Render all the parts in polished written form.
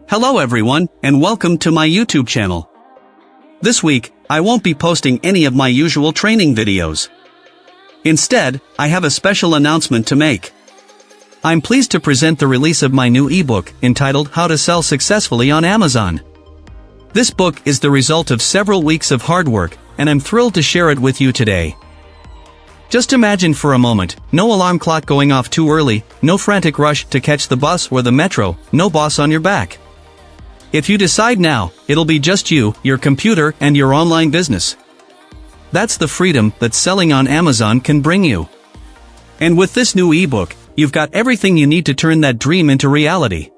Hello everyone, and welcome to my YouTube channel. This week, I won't be posting any of my usual training videos. Instead, I have a special announcement to make. I'm pleased to present the release of my new ebook, entitled How to Sell Successfully on Amazon. This book is the result of several weeks of hard work, and I'm thrilled to share it with you today. Just imagine for a moment, no alarm clock going off too early, no frantic rush to catch the bus or the metro, no boss on your back. If you decide now, it'll be just you, your computer, and your online business. That's the freedom that selling on Amazon can bring you. And with this new ebook, you've got everything you need to turn that dream into reality.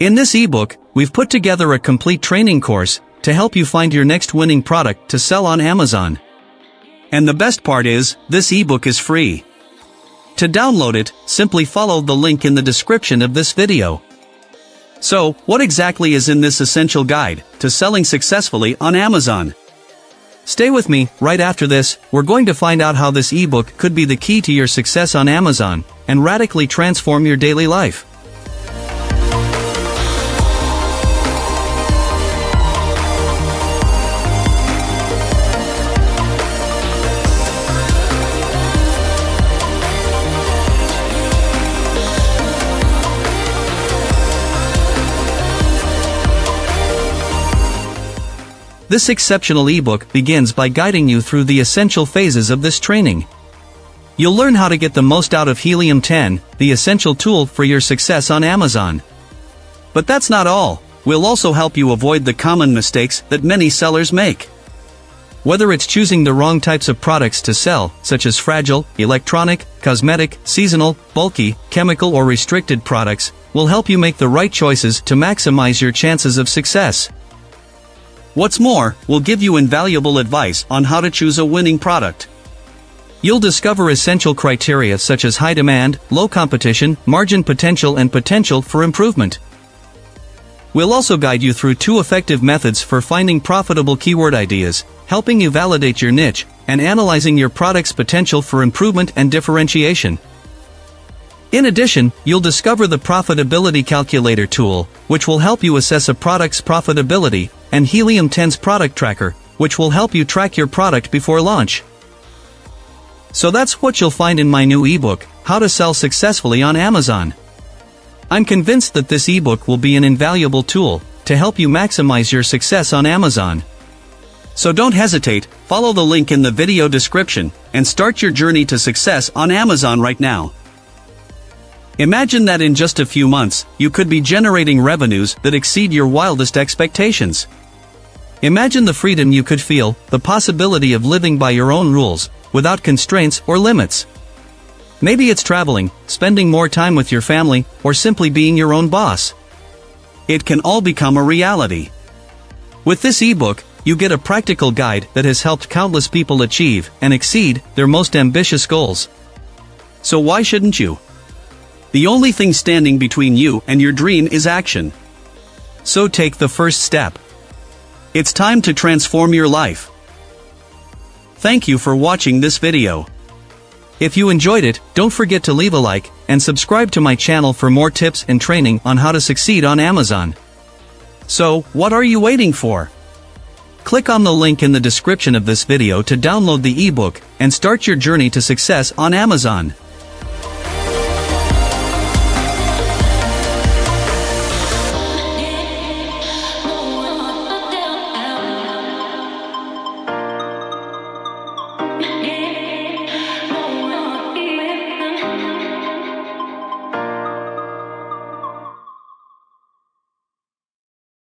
In this ebook, we've put together a complete training course to help you find your next winning product to sell on Amazon. And the best part is, this ebook is free. To download it, simply follow the link in the description of this video. So, what exactly is in this essential guide to selling successfully on Amazon? Stay with me. Right after this, we're going to find out how this ebook could be the key to your success on Amazon and radically transform your daily life. This exceptional ebook begins by guiding you through the essential phases of this training. You'll learn how to get the most out of Helium 10, the essential tool for your success on Amazon. But that's not all. We'll also help you avoid the common mistakes that many sellers make. Whether it's choosing the wrong types of products to sell, such as fragile, electronic, cosmetic, seasonal, bulky, chemical or restricted products, we'll help you make the right choices to maximize your chances of success. What's more, we'll give you invaluable advice on how to choose a winning product. You'll discover essential criteria such as high demand, low competition, margin potential and potential for improvement. We'll also guide you through 2 effective methods for finding profitable keyword ideas, helping you validate your niche, and analyzing your product's potential for improvement and differentiation. In addition, you'll discover the Profitability Calculator tool, which will help you assess a product's profitability, and Helium 10's product tracker, which will help you track your product before launch. So that's what you'll find in my new ebook, How to Sell Successfully on Amazon. I'm convinced that this ebook will be an invaluable tool to help you maximize your success on Amazon. So don't hesitate, follow the link in the video description, and start your journey to success on Amazon right now. Imagine that in just a few months, you could be generating revenues that exceed your wildest expectations. Imagine the freedom you could feel, the possibility of living by your own rules, without constraints or limits. Maybe it's traveling, spending more time with your family, or simply being your own boss. It can all become a reality. With this ebook, you get a practical guide that has helped countless people achieve and exceed their most ambitious goals. So why shouldn't you? The only thing standing between you and your dream is action. So take the first step. It's time to transform your life. Thank you for watching this video. If you enjoyed it, don't forget to leave a like, and subscribe to my channel for more tips and training on how to succeed on Amazon. So, what are you waiting for? Click on the link in the description of this video to download the ebook and start your journey to success on Amazon.